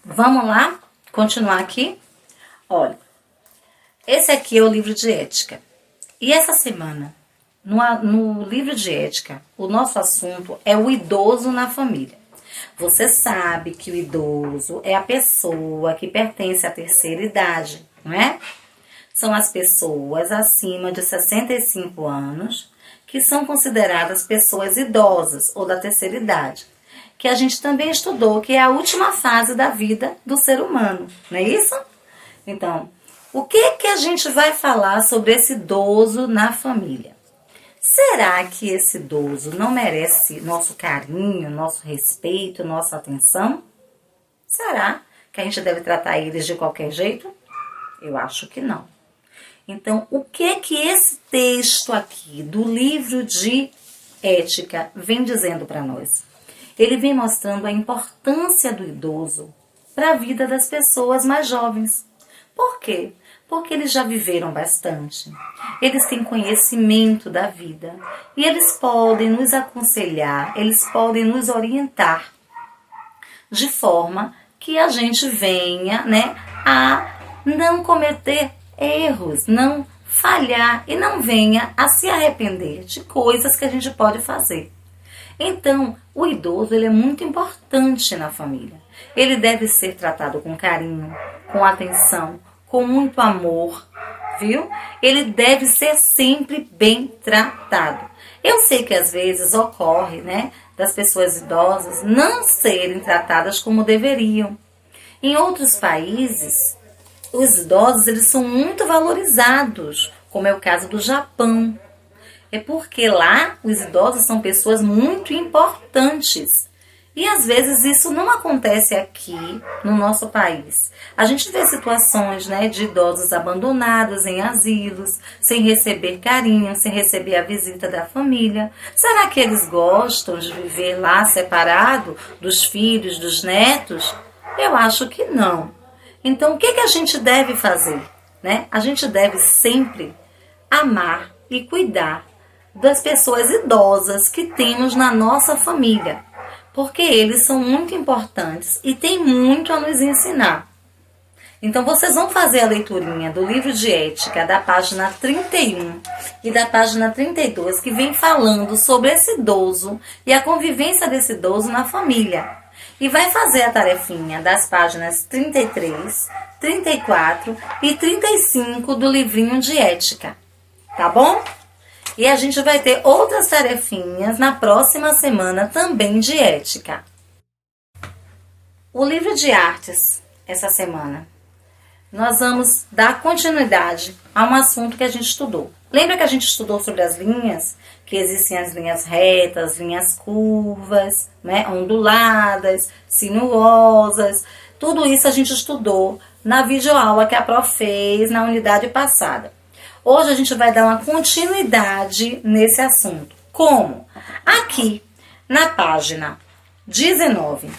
Vamos lá? Continuar aqui? Olha, esse aqui é o livro de ética. E essa semana, no livro de ética, o nosso assunto é o idoso na família. Você sabe que o idoso é a pessoa que pertence à terceira idade, não é? São as pessoas acima de 65 anos que são consideradas pessoas idosas ou da terceira idade, que a gente também estudou, que é a última fase da vida do ser humano, não é isso? Então, o que a gente vai falar sobre esse idoso na família? Será que esse idoso não merece nosso carinho, nosso respeito, nossa atenção? Será que a gente deve tratar eles de qualquer jeito? Eu acho que não. Então, o que esse texto aqui do livro de ética vem dizendo para nós? Ele vem mostrando a importância do idoso para a vida das pessoas mais jovens. Por quê? Porque eles já viveram bastante. Eles têm conhecimento da vida e eles podem nos aconselhar, eles podem nos orientar de forma que a gente venha, a não cometer erros, não falhar e não venha a se arrepender de coisas que a gente pode fazer. Então, o idoso ele é muito importante na família. Ele deve ser tratado com carinho, com atenção, com muito amor, viu? Ele deve ser sempre bem tratado. Eu sei que às vezes ocorre, das pessoas idosas não serem tratadas como deveriam. Em outros países, os idosos eles são muito valorizados, como é o caso do Japão. É porque lá os idosos são pessoas muito importantes. E às vezes isso não acontece aqui no nosso país. A gente vê situações de idosos abandonados em asilos, sem receber carinho, sem receber a visita da família. Será que eles gostam de viver lá separado dos filhos, dos netos? Eu acho que não. Então, o que a gente deve fazer? A gente deve sempre amar e cuidar das pessoas idosas que temos na nossa família, porque eles são muito importantes e têm muito a nos ensinar. Então, vocês vão fazer a leiturinha do livro de ética da página 31 e da página 32, que vem falando sobre esse idoso e a convivência desse idoso na família. E vai fazer a tarefinha das páginas 33, 34 e 35 do livrinho de ética, tá bom? E a gente vai ter outras tarefinhas na próxima semana também de ética. O livro de artes, essa semana, nós vamos dar continuidade a um assunto que a gente estudou. Lembra que a gente estudou sobre as linhas? Que existem as linhas retas, linhas curvas, onduladas, sinuosas. Tudo isso a gente estudou na videoaula que a Prof fez na unidade passada. Hoje a gente vai dar uma continuidade nesse assunto. Como? Aqui, na página 19,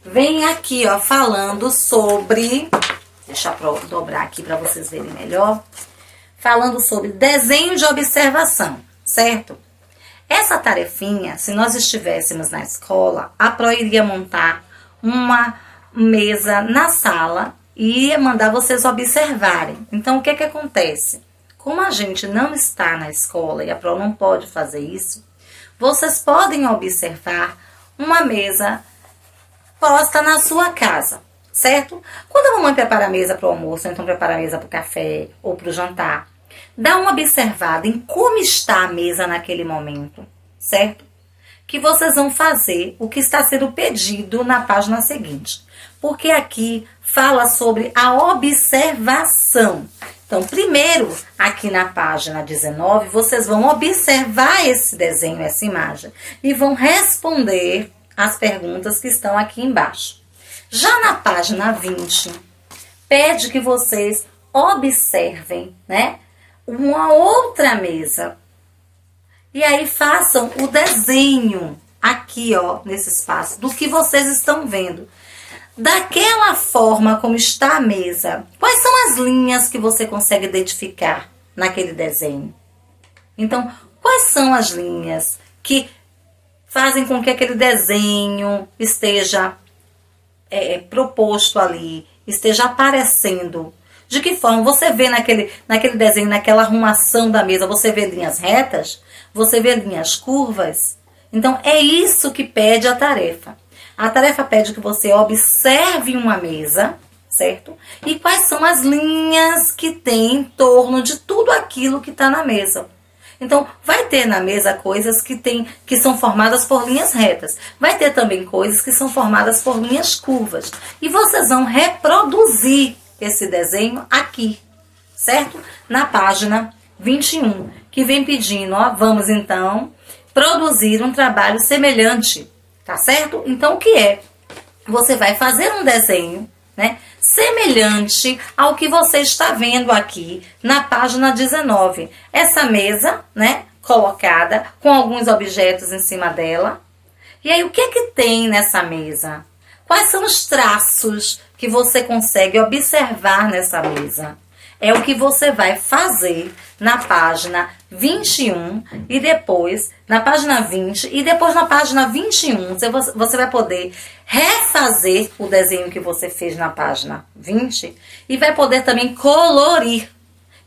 vem aqui, falando sobre... Deixa eu dobrar aqui para vocês verem melhor. Falando sobre desenho de observação, certo? Essa tarefinha, se nós estivéssemos na escola, a Pro iria montar uma mesa na sala e ia mandar vocês observarem. Então, o que acontece? Como a gente não está na escola e a Pro não pode fazer isso, vocês podem observar uma mesa posta na sua casa, certo? Quando a mamãe prepara a mesa para o almoço, ou então prepara a mesa para o café ou para o jantar, dá uma observada em como está a mesa naquele momento, certo? Que vocês vão fazer o que está sendo pedido na página seguinte. Porque aqui fala sobre a observação. Então, primeiro, aqui na página 19, vocês vão observar esse desenho, essa imagem, e vão responder as perguntas que estão aqui embaixo. Já na página 20, pede que vocês observem, uma outra mesa. E aí façam o desenho aqui, nesse espaço, do que vocês estão vendo. Daquela forma como está a mesa, quais são as linhas que você consegue identificar naquele desenho? Então, quais são as linhas que fazem com que aquele desenho esteja proposto ali, esteja aparecendo. De que forma? Você vê naquele desenho, naquela arrumação da mesa, você vê linhas retas? Você vê linhas curvas? Então, é isso que pede a tarefa. A tarefa pede que você observe uma mesa, certo? E quais são as linhas que tem em torno de tudo aquilo que está na mesa. Então, vai ter na mesa coisas que são formadas por linhas retas. Vai ter também coisas que são formadas por linhas curvas. E vocês vão reproduzir esse desenho aqui, certo? Na página 21, que vem pedindo, ó, vamos então produzir um trabalho semelhante, tá certo? Então, o que é? Você vai fazer um desenho, né, semelhante ao que você está vendo aqui na página 19. Essa mesa, né, colocada com alguns objetos em cima dela. E aí, o que é que tem nessa mesa? Quais são os traços que você consegue observar nessa mesa? É o que você vai fazer na página 21 e depois na página 20 e depois na página 21 você vai poder refazer o desenho que você fez na página 20 e vai poder também colorir.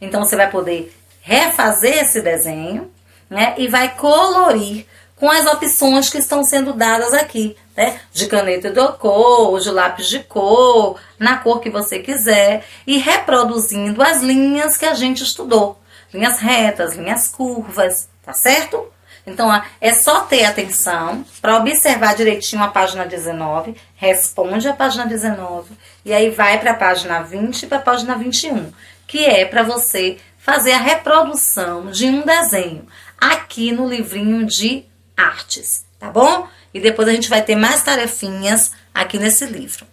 Então você vai poder refazer esse desenho, né, e vai colorir com as opções que estão sendo dadas aqui, né? De caneta de cor, de lápis de cor, na cor que você quiser, e reproduzindo as linhas que a gente estudou. Linhas retas, linhas curvas, tá certo? Então, é só ter atenção para observar direitinho a página 19, responde a página 19, e aí vai para a página 20 e para a página 21, que é para você fazer a reprodução de um desenho aqui no livrinho de artes, tá bom? E depois a gente vai ter mais tarefinhas aqui nesse livro.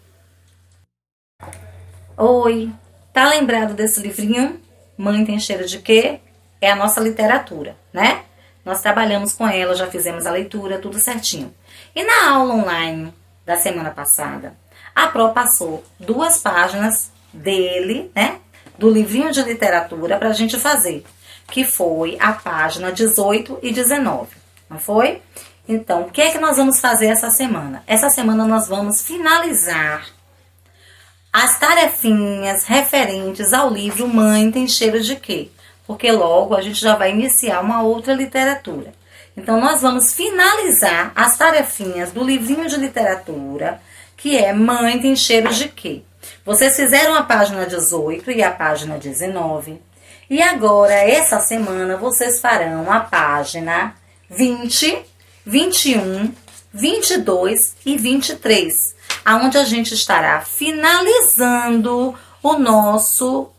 Oi, tá lembrado desse livrinho? Mãe tem cheiro de quê? É a nossa literatura, né? Nós trabalhamos com ela, já fizemos a leitura, tudo certinho. E na aula online da semana passada, a Pro passou 2 páginas dele, né? Do livrinho de literatura pra gente fazer, que foi a página 18 e 19. Não foi? Então, o que é que nós vamos fazer essa semana? Essa semana nós vamos finalizar as tarefinhas referentes ao livro Mãe tem cheiro de quê? Porque logo a gente já vai iniciar uma outra literatura. Então, nós vamos finalizar as tarefinhas do livrinho de literatura, que é Mãe tem cheiro de quê? Vocês fizeram a página 18 e a página 19. E agora, essa semana, vocês farão a página 20, 21, 22 e 23, aonde a gente estará finalizando o nosso,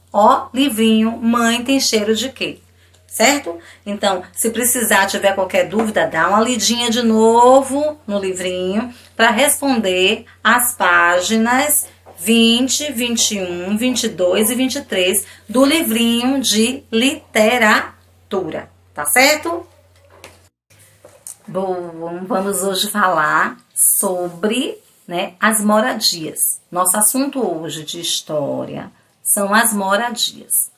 livrinho Mãe tem cheiro de quê? Certo? Então, se precisar, tiver qualquer dúvida, dá uma lidinha de novo no livrinho para responder as páginas 20, 21, 22 e 23 do livrinho de literatura, tá certo? Bom, vamos hoje falar sobre, né, as moradias. Nosso assunto hoje de história são as moradias.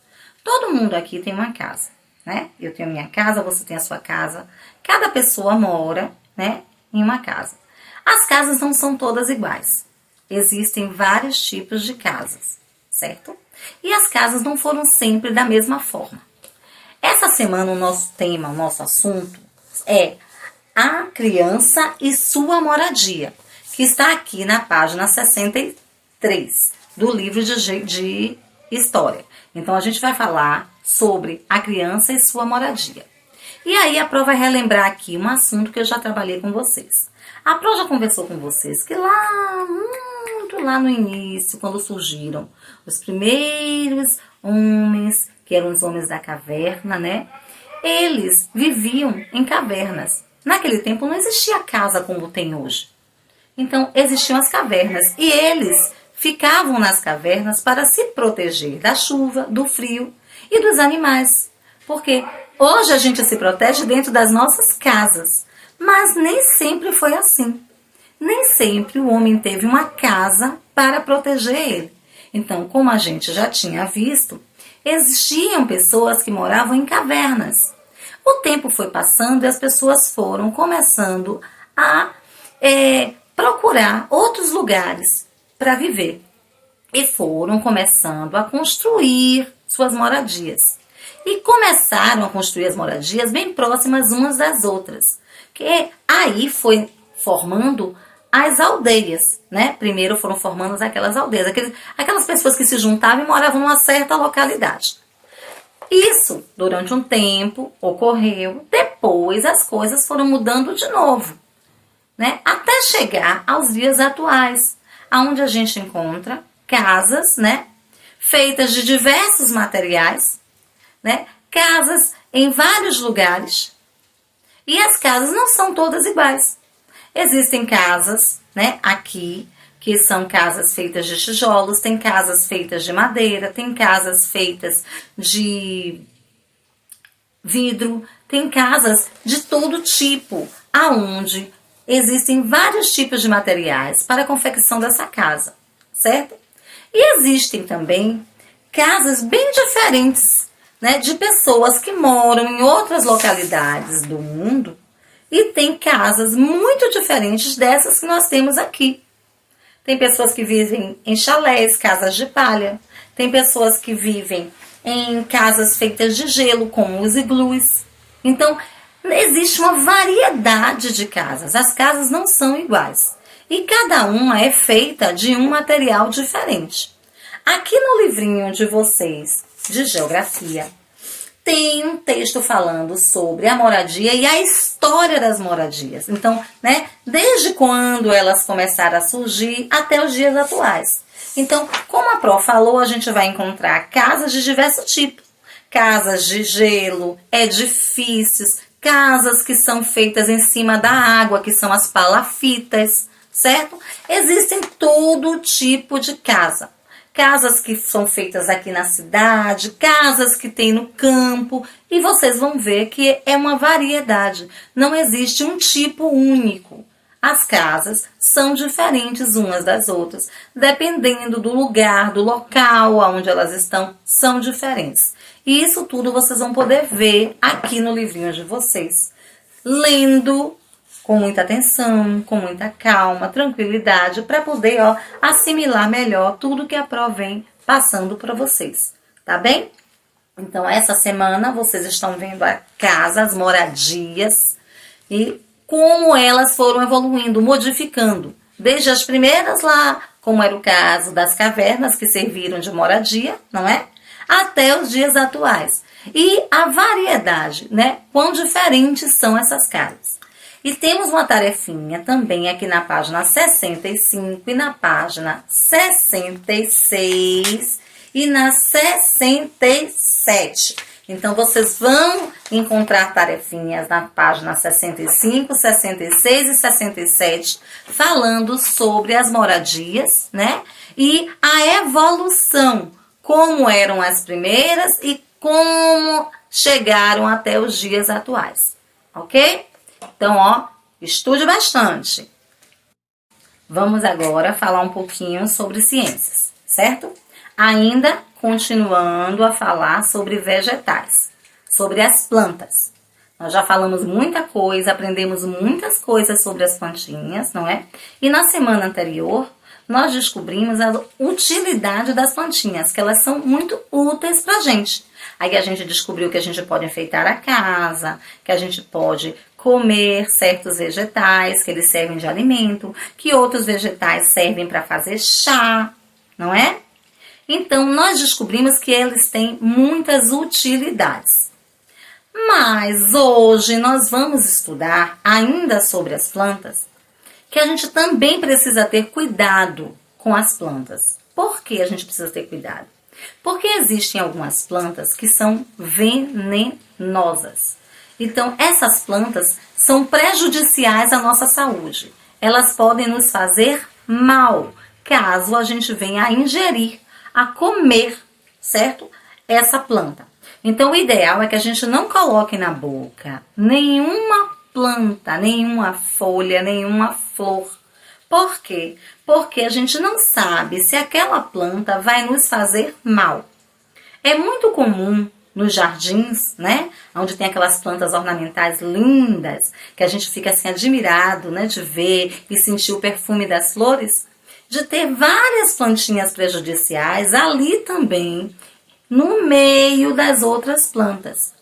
Todo mundo aqui tem uma casa, né? Eu tenho a minha casa, você tem a sua casa. Cada pessoa mora, né, em uma casa. As casas não são todas iguais. Existem vários tipos de casas, certo? E as casas não foram sempre da mesma forma. Essa semana o nosso tema, o nosso assunto é a criança e sua moradia, que está aqui na página 63 do livro de história. Então, a gente vai falar sobre a criança e sua moradia. E aí, a Pro vai relembrar aqui um assunto que eu já trabalhei com vocês. A Pro já conversou com vocês que muito lá no início, quando surgiram os primeiros homens, que eram os homens da caverna, né? Eles viviam em cavernas. Naquele tempo não existia casa como tem hoje. Então, existiam as cavernas. E eles ficavam nas cavernas para se proteger da chuva, do frio e dos animais. Porque hoje a gente se protege dentro das nossas casas. Mas nem sempre foi assim. Nem sempre o homem teve uma casa para proteger ele. Então, como a gente já tinha visto, existiam pessoas que moravam em cavernas. O tempo foi passando e as pessoas foram começando a procurar outros lugares para viver. E foram começando a construir suas moradias. E começaram a construir as moradias bem próximas umas das outras. Que aí foi formando as aldeias, né? Primeiro foram formando aquelas aldeias, aquelas pessoas que se juntavam e moravam numa certa localidade. Isso, durante um tempo, ocorreu. Depois as coisas foram mudando de novo, né? Até chegar aos dias atuais, onde a gente encontra casas, né? Feitas de diversos materiais, né? Casas em vários lugares. E as casas não são todas iguais. Existem casas, né, aqui, que são casas feitas de tijolos, tem casas feitas de madeira, tem casas feitas de vidro, tem casas de todo tipo, aonde existem vários tipos de materiais para a confecção dessa casa, certo? E existem também casas bem diferentes, né, de pessoas que moram em outras localidades do mundo e tem casas muito diferentes dessas que nós temos aqui. Tem pessoas que vivem em chalés, casas de palha. Tem pessoas que vivem em casas feitas de gelo, como os iglus. Então, existe uma variedade de casas. As casas não são iguais. E cada uma é feita de um material diferente. Aqui no livrinho de vocês, de geografia, tem um texto falando sobre a moradia e a história das moradias. Então, né, desde quando elas começaram a surgir até os dias atuais. Então, como a Pró falou, a gente vai encontrar casas de diversos tipos. Casas de gelo, edifícios, casas que são feitas em cima da água, que são as palafitas, certo? Existem todo tipo de casa. Casas que são feitas aqui na cidade, casas que tem no campo, e vocês vão ver que é uma variedade, não existe um tipo único. As casas são diferentes umas das outras, dependendo do lugar, do local onde elas estão, são diferentes. E isso tudo vocês vão poder ver aqui no livrinho de vocês, lendo com muita atenção, com muita calma, tranquilidade, para poder assimilar melhor tudo que a Pró vem passando para vocês, tá bem? Então, essa semana vocês estão vendo a casa, as moradias e como elas foram evoluindo, modificando. Desde as primeiras lá, como era o caso das cavernas que serviram de moradia, não é? Até os dias atuais. E a variedade, né? Quão diferentes são essas casas. E temos uma tarefinha também aqui na página 65 e na página 66 e na 67. Então, vocês vão encontrar tarefinhas na página 65, 66 e 67, falando sobre as moradias, né? E a evolução, como eram as primeiras e como chegaram até os dias atuais, ok? Então, estude bastante. Vamos agora falar um pouquinho sobre ciências, certo? Ainda continuando a falar sobre vegetais, sobre as plantas. Nós já falamos muita coisa, aprendemos muitas coisas sobre as plantinhas, não é? E na semana anterior, nós descobrimos a utilidade das plantinhas, que elas são muito úteis pra gente. Aí a gente descobriu que a gente pode enfeitar a casa, que a gente pode comer certos vegetais, que eles servem de alimento, que outros vegetais servem para fazer chá, não é? Então, nós descobrimos que eles têm muitas utilidades. Mas hoje nós vamos estudar ainda sobre as plantas, que a gente também precisa ter cuidado com as plantas. Por que a gente precisa ter cuidado? Porque existem algumas plantas que são venenosas. Então, essas plantas são prejudiciais à nossa saúde. Elas podem nos fazer mal, caso a gente venha a ingerir, a comer, certo? Essa planta. Então, o ideal é que a gente não coloque na boca nenhuma planta, nenhuma folha, nenhuma flor. Por quê? Porque a gente não sabe se aquela planta vai nos fazer mal. É muito comum nos jardins, né? Onde tem aquelas plantas ornamentais lindas, que a gente fica assim admirado, né? De ver e sentir o perfume das flores. de ter várias plantinhas prejudiciais ali também, no meio das outras plantas.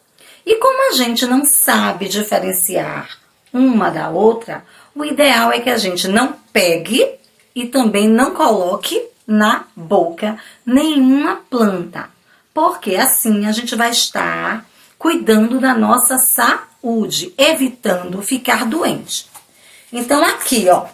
E como a gente não sabe diferenciar uma da outra, o ideal é que a gente não pegue e também não coloque na boca nenhuma planta, porque assim a gente vai estar cuidando da nossa saúde, evitando ficar doente. Então aqui, ó,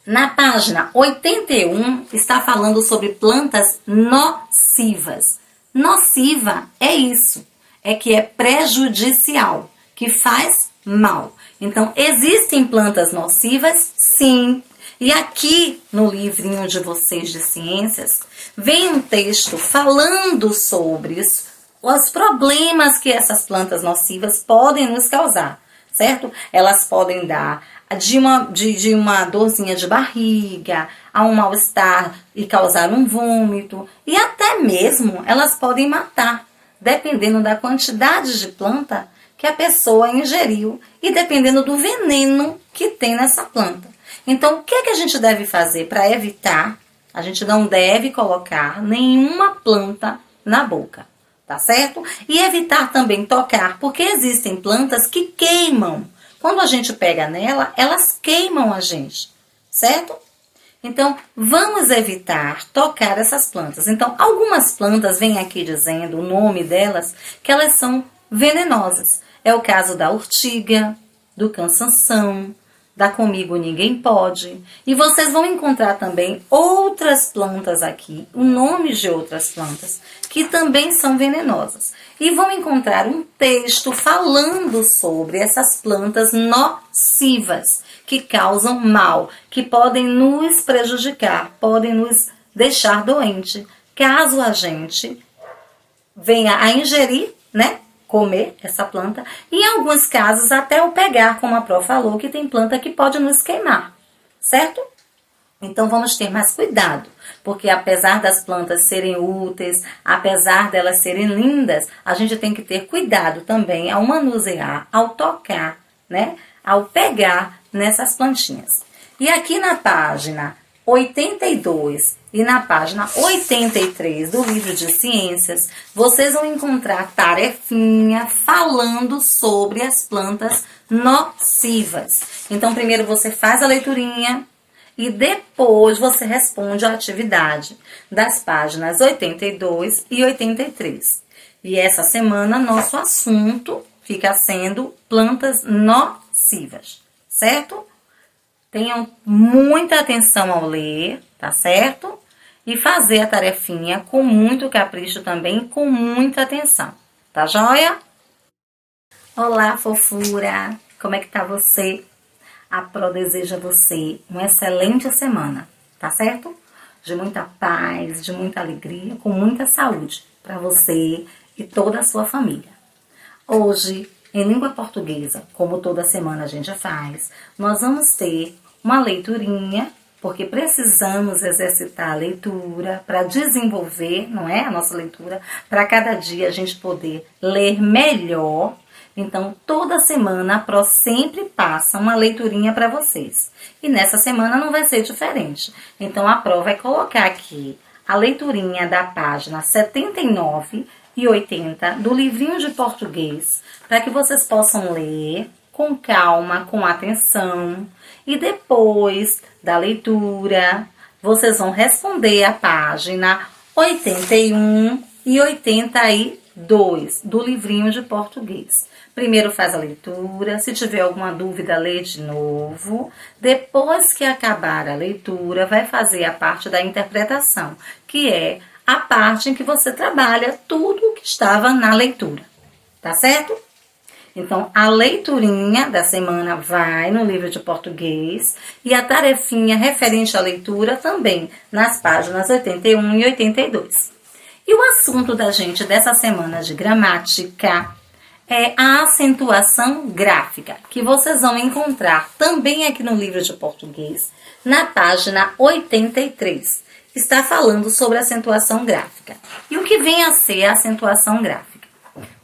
na página 81 está falando sobre plantas nocivas. Nociva é isso, é que é prejudicial, que faz mal. Então, existem plantas nocivas? Sim. E aqui no livrinho de vocês de ciências, vem um texto falando sobre os problemas que essas plantas nocivas podem nos causar, certo? Elas podem dar de uma dorzinha de barriga, a um mal-estar e causar um vômito, e até mesmo elas podem matar, dependendo da quantidade de planta que a pessoa ingeriu e dependendo do veneno que tem nessa planta. Então, o que é que a gente deve fazer para evitar? A gente não deve colocar nenhuma planta na boca, tá certo? E evitar também tocar, porque existem plantas que queimam. Quando a gente pega nela, elas queimam a gente, certo? Então, vamos evitar tocar essas plantas. Então, algumas plantas, vêm aqui dizendo o nome delas, que elas são venenosas. É o caso da urtiga, do cansanção, da comigo ninguém pode. E vocês vão encontrar também outras plantas aqui, o nome de outras plantas, que também são venenosas. E vão encontrar um texto falando sobre essas plantas nocivas, que causam mal, que podem nos prejudicar, podem nos deixar doente, caso a gente venha a ingerir, né? Comer essa planta, e em alguns casos até o pegar, como a Pró falou, que tem planta que pode nos queimar, certo? Então vamos ter mais cuidado, porque apesar das plantas serem úteis, apesar delas serem lindas, a gente tem que ter cuidado também ao manusear, ao tocar, né? Ao pegar nessas plantinhas. E aqui na página 82 e na página 83 do livro de ciências, vocês vão encontrar tarefinha falando sobre as plantas nocivas. Então, primeiro você faz a leiturinha e depois você responde a atividade das páginas 82 e 83. E essa semana, nosso assunto fica sendo plantas nocivas, certo? Tenham muita atenção ao ler, tá certo? E fazer a tarefinha com muito capricho também, com muita atenção. Tá joia? Olá, fofura! Como é que tá você? A Pró deseja a você uma excelente semana, tá certo? De muita paz, de muita alegria, com muita saúde para você e toda a sua família. Hoje, em língua portuguesa, como toda semana a gente faz, nós vamos ter uma leiturinha, porque precisamos exercitar a leitura para desenvolver, não é, a nossa leitura, para cada dia a gente poder ler melhor. Então, toda semana a Pró sempre passa uma leiturinha para vocês. E nessa semana não vai ser diferente. Então, a Pró vai colocar aqui a leiturinha da página 79 e 80 do livrinho de português, para que vocês possam ler com calma, com atenção. E depois da leitura, vocês vão responder a página 81 e 82 do livrinho de português. Primeiro faz a leitura, se tiver alguma dúvida, lê de novo. Depois que acabar a leitura, vai fazer a parte da interpretação, que é a parte em que você trabalha tudo o que estava na leitura. Tá certo? Então, a leiturinha da semana vai no livro de português e a tarefinha referente à leitura também nas páginas 81 e 82. E o assunto da gente dessa semana de gramática é a acentuação gráfica, que vocês vão encontrar também aqui no livro de português, na página 83. Está falando sobre acentuação gráfica. E o que vem a ser a acentuação gráfica?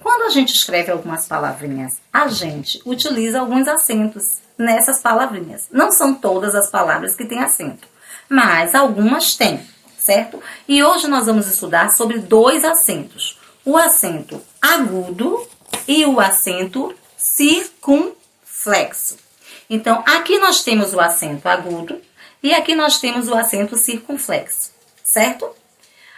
Quando a gente escreve algumas palavrinhas, a gente utiliza alguns acentos nessas palavrinhas. Não são todas as palavras que têm acento, mas algumas têm, certo? E hoje nós vamos estudar sobre dois acentos. O acento agudo e o acento circunflexo. Então, aqui nós temos o acento agudo e aqui nós temos o acento circunflexo, certo?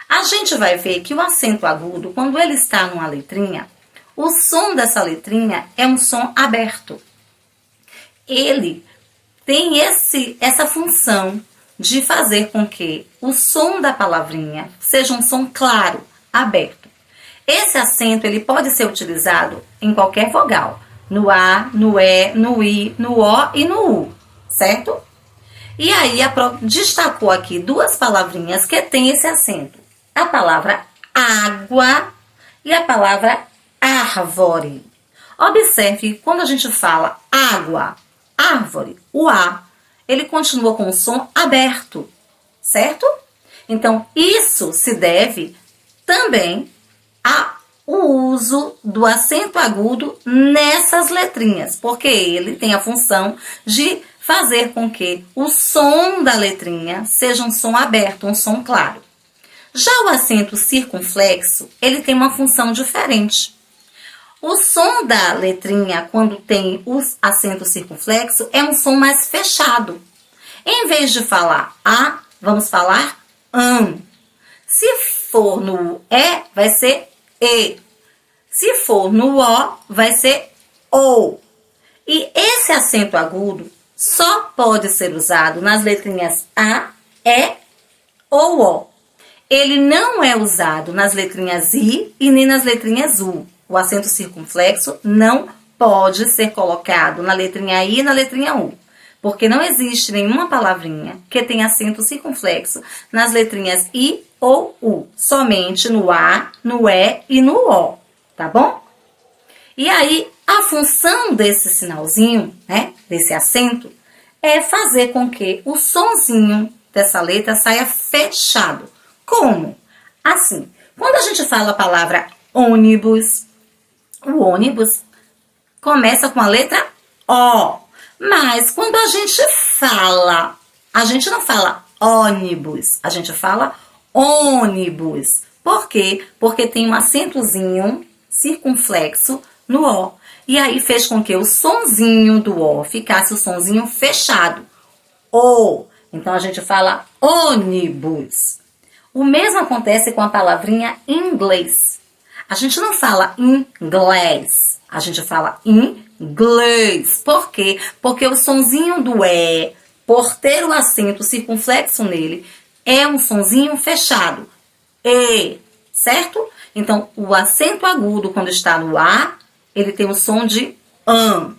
A gente vai ver que o acento agudo, quando ele está numa letrinha, o som dessa letrinha é um som aberto. Ele tem essa função de fazer com que o som da palavrinha seja um som claro, aberto. Esse acento ele pode ser utilizado em qualquer vogal, no A, no E, no I, no O e no U, certo? E aí destacou aqui duas palavrinhas que têm esse acento. A palavra água e a palavra árvore. Observe que quando a gente fala água, árvore, o A, ele continua com o som aberto, certo? Então, isso se deve também ao uso do acento agudo nessas letrinhas, porque ele tem a função de fazer com que o som da letrinha seja um som aberto, um som claro. Já o acento circunflexo, ele tem uma função diferente. O som da letrinha, quando tem o acento circunflexo, é um som mais fechado. Em vez de falar A, vamos falar AN. Se for no E, vai ser E. Se for no O, vai ser OU. E esse acento agudo só pode ser usado nas letrinhas A, E ou O. Ele não é usado nas letrinhas I e nem nas letrinhas U. O acento circunflexo não pode ser colocado na letrinha I e na letrinha U, porque não existe nenhuma palavrinha que tenha acento circunflexo nas letrinhas I ou U, somente no A, no E e no O, tá bom? E aí, a função desse sinalzinho, né, desse acento, é fazer com que o sonzinho dessa letra saia fechado. Como? Assim, quando a gente fala a palavra ônibus, o ônibus começa com a letra O. Mas quando a gente não fala ônibus, a gente fala ônibus. Por quê? Porque tem um acentozinho circunflexo no O. E aí fez com que o sonzinho do O ficasse o sonzinho fechado. O. Então a gente fala ônibus. O mesmo acontece com a palavrinha inglês. A gente não fala inglês, a gente fala inglês. Por quê? Porque o sonzinho do E, por ter o acento circunflexo nele, é um sonzinho fechado. E, certo? Então, o acento agudo, quando está no A, ele tem o som de AN.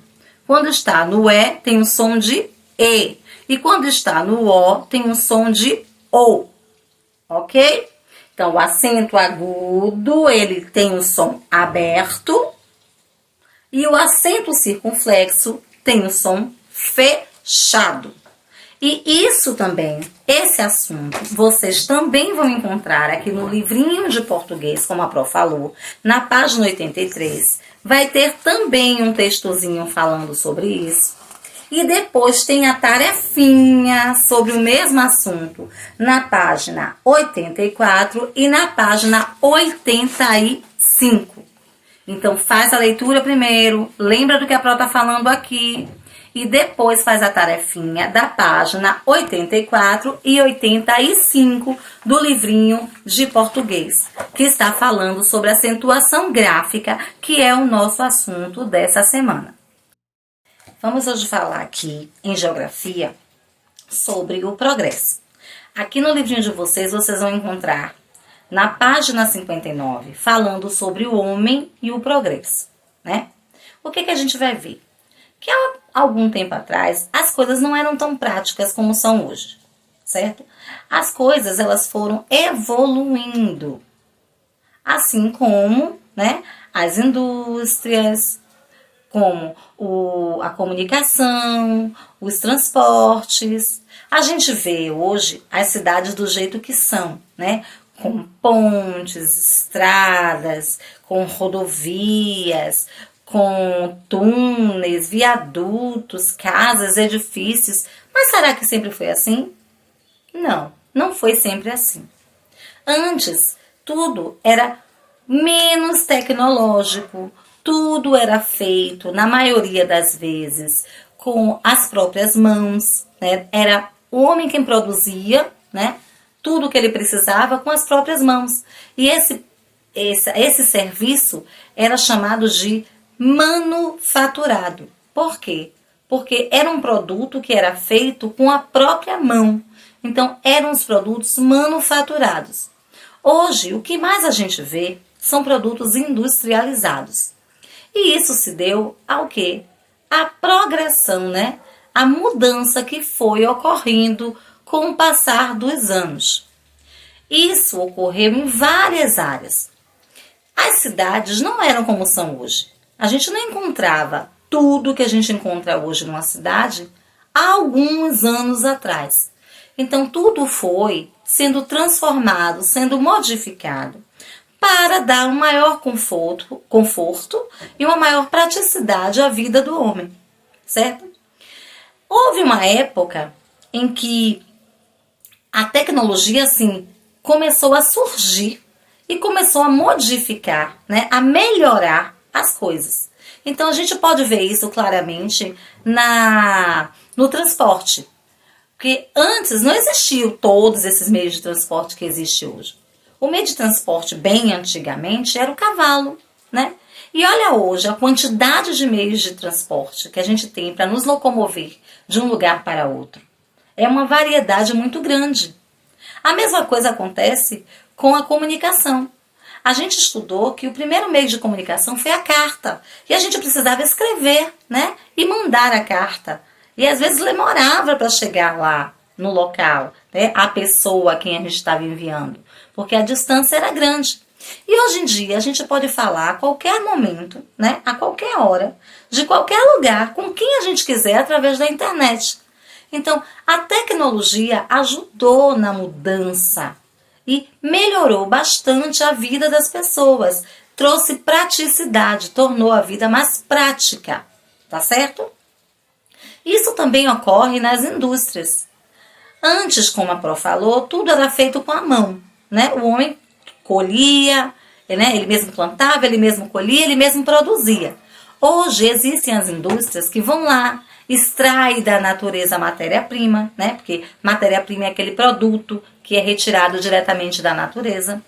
Quando está no E, tem o som de E. E quando está no O, tem o som de OU. Ok? Então, o acento agudo, ele tem um som aberto. E o acento circunflexo tem um som fechado. E isso também, esse assunto, vocês também vão encontrar aqui no livrinho de português, como a Pro falou, na página 83. Vai ter também um textozinho falando sobre isso. E depois tem a tarefinha sobre o mesmo assunto na página 84 e na página 85. Então, faz a leitura primeiro, lembra do que a Pro está falando aqui, e depois faz a tarefinha da página 84 e 85 do livrinho de português, que está falando sobre acentuação gráfica, que é o nosso assunto dessa semana. Vamos hoje falar aqui, em geografia, sobre o progresso. Aqui no livrinho de vocês vão encontrar, na página 59, falando sobre o homem e o progresso, né? O que a gente vai ver? Que há algum tempo atrás, as coisas não eram tão práticas como são hoje, certo? As coisas, elas foram evoluindo, assim como, né, as indústrias, como a comunicação, os transportes. A gente vê hoje as cidades do jeito que são, né? Com pontes, estradas, com rodovias, com túneis, viadutos, casas, edifícios. Mas será que sempre foi assim? Não, não foi sempre assim. Antes, tudo era menos tecnológico, tudo era feito, na maioria das vezes, com as próprias mãos, né? Era o homem quem produzia, né? Tudo que ele precisava com as próprias mãos. E esse serviço era chamado de manufaturado. Por quê? Porque era um produto que era feito com a própria mão. Então, eram os produtos manufaturados. Hoje, o que mais a gente vê são produtos industrializados. E isso se deu ao quê? A progressão, né? A mudança que foi ocorrendo com o passar dos anos. Isso ocorreu em várias áreas. As cidades não eram como são hoje. A gente não encontrava tudo que a gente encontra hoje numa cidade há alguns anos atrás. Então, tudo foi sendo transformado, sendo modificado para dar um maior conforto e uma maior praticidade à vida do homem, certo? Houve uma época em que a tecnologia, assim, começou a surgir e começou a modificar, né, a melhorar as coisas. Então, a gente pode ver isso claramente no transporte. Porque antes não existiam todos esses meios de transporte que existem hoje. O meio de transporte, bem antigamente, era o cavalo, né? E olha hoje a quantidade de meios de transporte que a gente tem para nos locomover de um lugar para outro. É uma variedade muito grande. A mesma coisa acontece com a comunicação. A gente estudou que o primeiro meio de comunicação foi a carta. E a gente precisava escrever, né? E mandar a carta. E às vezes demorava para chegar lá no local, né? A pessoa a quem a gente estava enviando. Porque a distância era grande. E hoje em dia a gente pode falar a qualquer momento, né? A qualquer hora, de qualquer lugar, com quem a gente quiser através da internet. Então, a tecnologia ajudou na mudança e melhorou bastante a vida das pessoas. Trouxe praticidade, tornou a vida mais prática, tá certo? Isso também ocorre nas indústrias. Antes, como a Pró falou, tudo era feito com a mão, né? O homem colhia, né? Ele mesmo plantava, ele mesmo colhia, ele mesmo produzia. Hoje existem as indústrias que vão lá, extrai da natureza a matéria-prima, né? Porque matéria-prima é aquele produto que é retirado diretamente da natureza.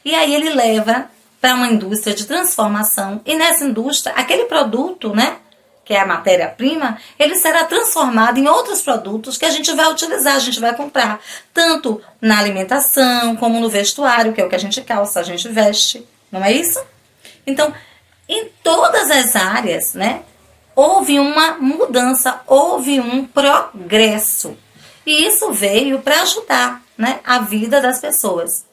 E aí ele leva para uma indústria de transformação. E nessa indústria, aquele produto, né? Que é a matéria-prima, ele será transformado em outros produtos que a gente vai utilizar, a gente vai comprar. Tanto na alimentação, como no vestuário, que é o que a gente calça, a gente veste. Não é isso? Então, em todas as áreas, né? Houve uma mudança, houve um progresso. E isso veio para ajudar, né, a vida das pessoas.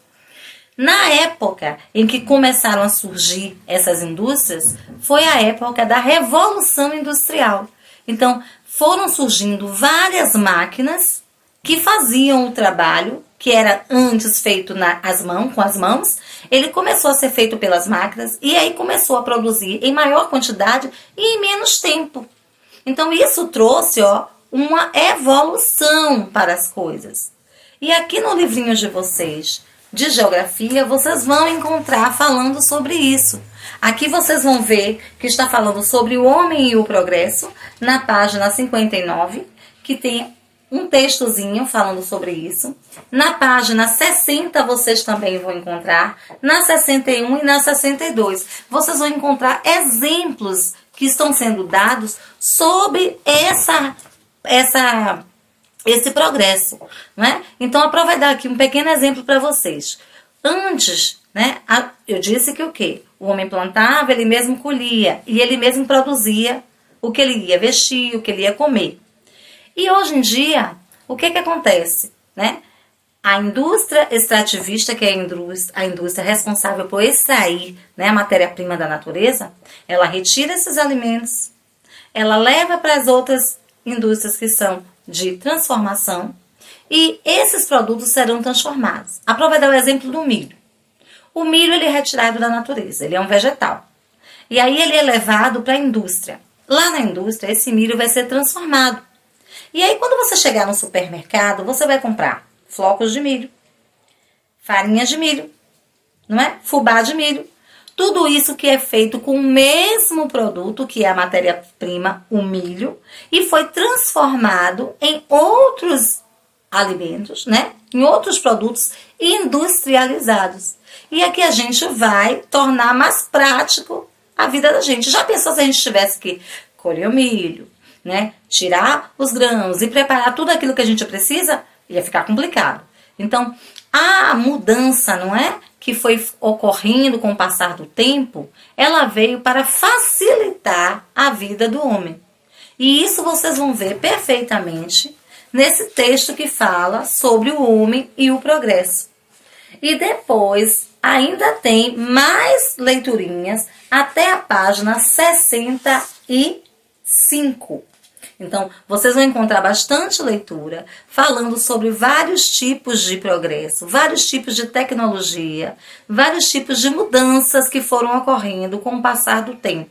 Na época em que começaram a surgir essas indústrias, foi a época da Revolução Industrial. Então, foram surgindo várias máquinas que faziam o trabalho, que era antes feito com as mãos, ele começou a ser feito pelas máquinas e aí começou a produzir em maior quantidade e em menos tempo. Então, isso trouxe, uma evolução para as coisas. E aqui no livrinho de vocês, de geografia, vocês vão encontrar falando sobre isso. Aqui vocês vão ver que está falando sobre o homem e o progresso, na página 59, que tem um textozinho falando sobre isso. Na página 60 vocês também vão encontrar, na 61 e na 62. Vocês vão encontrar exemplos que estão sendo dados sobre esse progresso, né? Então, a Pró vai dar aqui um pequeno exemplo para vocês. Antes, né, eu disse que o quê? O homem plantava, ele mesmo colhia e ele mesmo produzia o que ele ia vestir, o que ele ia comer. E hoje em dia, o que acontece, né? A indústria extrativista, que é a indústria responsável por extrair, né, a matéria-prima da natureza, ela retira esses alimentos, ela leva para as outras indústrias que são de transformação e esses produtos serão transformados. A Pró vai dar o exemplo do milho. O milho ele é retirado da natureza, ele é um vegetal. E aí ele é levado para a indústria. Lá na indústria, esse milho vai ser transformado. E aí quando você chegar no supermercado, você vai comprar flocos de milho, farinha de milho, não é? Fubá de milho. Tudo isso que é feito com o mesmo produto, que é a matéria-prima, o milho, e foi transformado em outros alimentos, né? Em outros produtos industrializados. E aqui a gente vai tornar mais prático a vida da gente. Já pensou se a gente tivesse que colher o milho, né? Tirar os grãos e preparar tudo aquilo que a gente precisa? Ia ficar complicado. Então, a mudança, não é? Que foi ocorrendo com o passar do tempo, ela veio para facilitar a vida do homem. E isso vocês vão ver perfeitamente nesse texto que fala sobre o homem e o progresso. E depois ainda tem mais leiturinhas até a página 65. Então, vocês vão encontrar bastante leitura falando sobre vários tipos de progresso, vários tipos de tecnologia, vários tipos de mudanças que foram ocorrendo com o passar do tempo.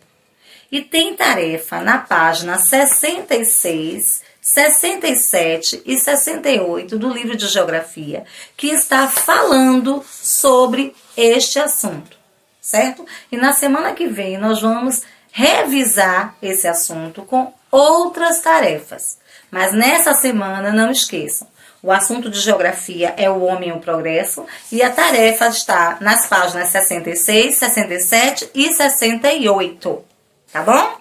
E tem tarefa na página 66, 67 e 68 do livro de Geografia, que está falando sobre este assunto, certo? E na semana que vem nós vamos revisar esse assunto com outras tarefas. Mas nessa semana, não esqueçam, o assunto de geografia é o homem e o progresso, e a tarefa está nas páginas 66, 67 e 68, tá bom?